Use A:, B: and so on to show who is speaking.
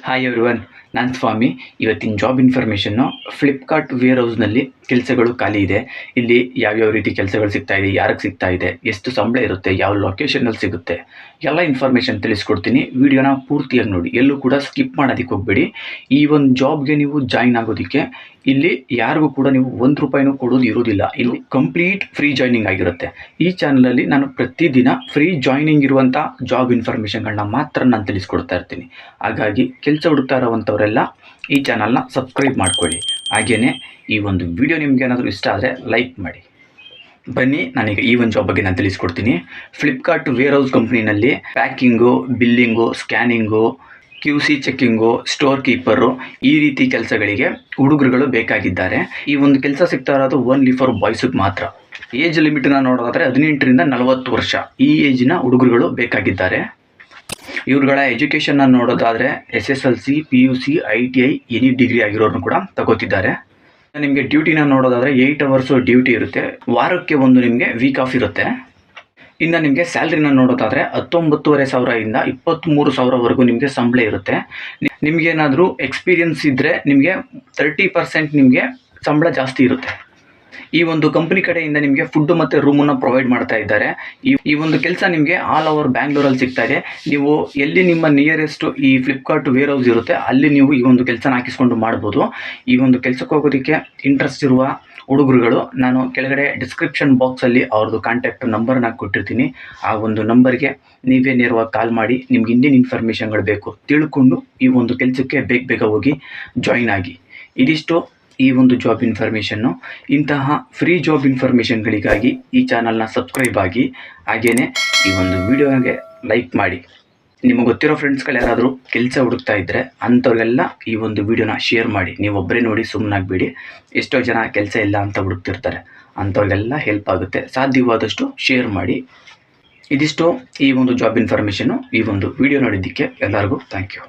A: Hi everyone, ನಾನು ಸ್ವಾಮಿ. ಇವತ್ತಿನ job information Flipkart wear ಹೌಸ್ನಲ್ಲಿ ಕೆಲಸಗಳು ಖಾಲಿ ಇದೆ. ಇಲ್ಲಿ ಯಾವ್ಯಾವ ರೀತಿ ಕೆಲಸಗಳು ಸಿಗ್ತಾ ಇದೆ, ಯಾರಿಗೆ ಸಿಗ್ತಾ ಇದೆ, ಎಷ್ಟು ಸಂಬಳ ಇರುತ್ತೆ, ಯಾವ ಲೊಕೇಶನಲ್ಲಿ ಸಿಗುತ್ತೆ, ಎಲ್ಲ ಇನ್ಫಾರ್ಮೇಷನ್ ತಿಳಿಸ್ಕೊಡ್ತೀನಿ. ವಿಡಿಯೋನ ಪೂರ್ತಿಯಾಗಿ ನೋಡಿ, ಎಲ್ಲೂ ಕೂಡ ಸ್ಕಿಪ್ ಮಾಡೋದಕ್ಕೆ ಹೋಗಬೇಡಿ. ಈ ಒಂದು ಜಾಬ್ಗೆ ನೀವು ಜಾಯಿನ್ ಆಗೋದಕ್ಕೆ ಇಲ್ಲಿ ಯಾರಿಗೂ ಕೂಡ ನೀವು ₹1 ಕೊಡೋದು ಇರೋದಿಲ್ಲ. ಇಲ್ಲಿ ಕಂಪ್ಲೀಟ್ ಫ್ರೀ ಜಾಯ್ನಿಂಗ್ ಆಗಿರುತ್ತೆ. ಈ ಚಾನಲಲ್ಲಿ ನಾನು ಪ್ರತಿದಿನ ಫ್ರೀ ಜಾಯ್ನಿಂಗ್ ಇರುವಂಥ ಜಾಬ್ ಇನ್ಫಾರ್ಮೇಷನ್ಗಳನ್ನ ಮಾತ್ರ ನಾನು ತಿಳಿಸ್ಕೊಡ್ತಾ ಇರ್ತೀನಿ. ಹಾಗಾಗಿ ಕೆಲಸ ಹುಡುಕ್ತಾ ಇರೋವಂಥವರೆಲ್ಲ ಈ ಚಾನಲ್ನ ಸಬ್ಸ್ಕ್ರೈಬ್ ಮಾಡ್ಕೊಳ್ಳಿ. ಹಾಗೆಯೇ ಈ ಒಂದು ವಿಡಿಯೋ ನಿಮ್ಗೆ ಏನಾದರೂ ಇಷ್ಟ ಆದರೆ ಲೈಕ್ ಮಾಡಿ. ಬನ್ನಿ, ನಾನೀಗ ಈ ಒಂದು ಜಾಬ್ ಬಗ್ಗೆ ನಾನು ತಿಳಿಸ್ಕೊಡ್ತೀನಿ. ಫ್ಲಿಪ್ಕಾರ್ಟ್ ವೇರ್ ಹೌಸ್ ಕಂಪ್ನಿನಲ್ಲಿ packing, billing, scanning, QC checking, store keeper, ಈ ರೀತಿ ಕೆಲಸಗಳಿಗೆ ಹುಡುಗರುಗಳು ಬೇಕಾಗಿದ್ದಾರೆ. ಈ ಒಂದು ಕೆಲಸ ಸಿಗ್ತಾ ಇರೋದು ಓನ್ಲಿ ಫಾರ್ ಬಾಯ್ಸಿಗೆ ಮಾತ್ರ. ಏಜ್ ಲಿಮಿಟನ್ನ ನೋಡೋದಾದರೆ 18ರಿಂದ 40 ವರ್ಷ, ಈ ಏಜಿನ ಹುಡುಗರುಗಳು ಬೇಕಾಗಿದ್ದಾರೆ. ಇವ್ರುಗಳ ಎಜುಕೇಷನ್ನ ನೋಡೋದಾದರೆ SSLC, PUC, ITI, any degree ಆಗಿರೋರನ್ನು ಕೂಡ ತಗೋತಿದ್ದಾರೆ. ನಿಮಗೆ ಡ್ಯೂಟಿನ ನೋಡೋದಾದರೆ 8 ಅವರ್ಸು ಡ್ಯೂಟಿ ಇರುತ್ತೆ. ವಾರಕ್ಕೆ ಒಂದು ನಿಮಗೆ ವೀಕ್ ಆಫ್ ಇರುತ್ತೆ. ಇನ್ನು ನಿಮಗೆ ಸ್ಯಾಲ್ರಿನ ನೋಡೋದಾದರೆ 19,500ರಿಂದ 23,000ವರೆಗೂ ನಿಮಗೆ ಸಂಬಳ ಇರುತ್ತೆ. ನಿಮಗೇನಾದರೂ ಎಕ್ಸ್ಪೀರಿಯನ್ಸ್ ಇದ್ದರೆ ನಿಮಗೆ 30% ನಿಮಗೆ ಸಂಬಳ ಜಾಸ್ತಿ ಇರುತ್ತೆ. ಈ ಒಂದು ಕಂಪ್ನಿ ಕಡೆಯಿಂದ ನಿಮಗೆ ಫುಡ್ ಮತ್ತು ರೂಮನ್ನು ಪ್ರೊವೈಡ್ ಮಾಡ್ತಾ ಇದ್ದಾರೆ. ಈ ಒಂದು ಕೆಲಸ ನಿಮಗೆ ಆಲ್ ಓವರ್ ಬ್ಯಾಂಗ್ಳೂರಲ್ಲಿ ಸಿಗ್ತಾ ಇದೆ. ನೀವು ಎಲ್ಲಿ ನಿಮ್ಮ ನಿಯರೆಸ್ಟು ಈ ಫ್ಲಿಪ್ಕಾರ್ಟ್ ವೇರ್ ಹೌಸ್ ಇರುತ್ತೆ ಅಲ್ಲಿ ನೀವು ಈ ಒಂದು ಕೆಲಸನ ಹಾಕಿಸ್ಕೊಂಡು ಮಾಡ್ಬೋದು. ಈ ಒಂದು ಕೆಲಸಕ್ಕೆ ಹೋಗೋದಕ್ಕೆ ಇಂಟ್ರೆಸ್ಟ್ ಇರುವ ಹುಡುಗರುಗಳು ನಾನು ಕೆಳಗಡೆ ಡಿಸ್ಕ್ರಿಪ್ಷನ್ ಬಾಕ್ಸಲ್ಲಿ ಅವ್ರದ್ದು ಕಾಂಟ್ಯಾಕ್ಟ್ ನಂಬರ್ನ ಕೊಟ್ಟಿರ್ತೀನಿ. ಆ ಒಂದು ನಂಬರ್ಗೆ ನೀವೇ ನೇರವಾಗಿ ಕಾಲ್ ಮಾಡಿ ನಿಮ್ಗೆ ಇನ್ನೇನು ಇನ್ಫಾರ್ಮೇಷನ್ಗಳು ಬೇಕು ತಿಳ್ಕೊಂಡು ಈ ಒಂದು ಕೆಲಸಕ್ಕೆ ಬೇಗ ಹೋಗಿ ಜಾಯಿನ್ ಆಗಿ. ಇದಿಷ್ಟು ಈ ಒಂದು ಜಾಬ್ ಇನ್ಫಾರ್ಮೇಷನ್ನು. ಇಂತಹ ಫ್ರೀ ಜಾಬ್ ಇನ್ಫಾರ್ಮೇಷನ್ಗಳಿಗಾಗಿ ಈ ಚಾನಲ್ನ ಸಬ್ಸ್ಕ್ರೈಬ್ ಆಗಿ. ಹಾಗೆಯೇ ಈ ಒಂದು ವಿಡಿಯೋಗೆ ಲೈಕ್ ಮಾಡಿ. ನಿಮಗೆ ಗೊತ್ತಿರೋ ಫ್ರೆಂಡ್ಸ್ಗಳು ಯಾರಾದರೂ ಕೆಲಸ ಹುಡುಕ್ತಾ ಇದ್ದರೆ ಅಂಥವ್ರಿಗೆಲ್ಲ ಈ ಒಂದು ವಿಡಿಯೋನ ಶೇರ್ ಮಾಡಿ. ನೀವೊಬ್ಬರೇ ನೋಡಿ ಸುಮ್ಮನಾಗಬೇಡಿ. ಎಷ್ಟೋ ಜನ ಕೆಲಸ ಇಲ್ಲ ಅಂತ ಹುಡುಕ್ತಿರ್ತಾರೆ, ಅಂಥವ್ರಿಗೆಲ್ಲ ಹೆಲ್ಪ್ ಆಗುತ್ತೆ. ಸಾಧ್ಯವಾದಷ್ಟು ಶೇರ್ ಮಾಡಿ. ಇದಿಷ್ಟು ಈ ಒಂದು ಜಾಬ್ ಇನ್ಫಾರ್ಮೇಷನ್ನು. ಈ ಒಂದು ವಿಡಿಯೋ ನೋಡಿದ್ದಕ್ಕೆ ಎಲ್ಲರಿಗೂ ಥ್ಯಾಂಕ್ ಯು.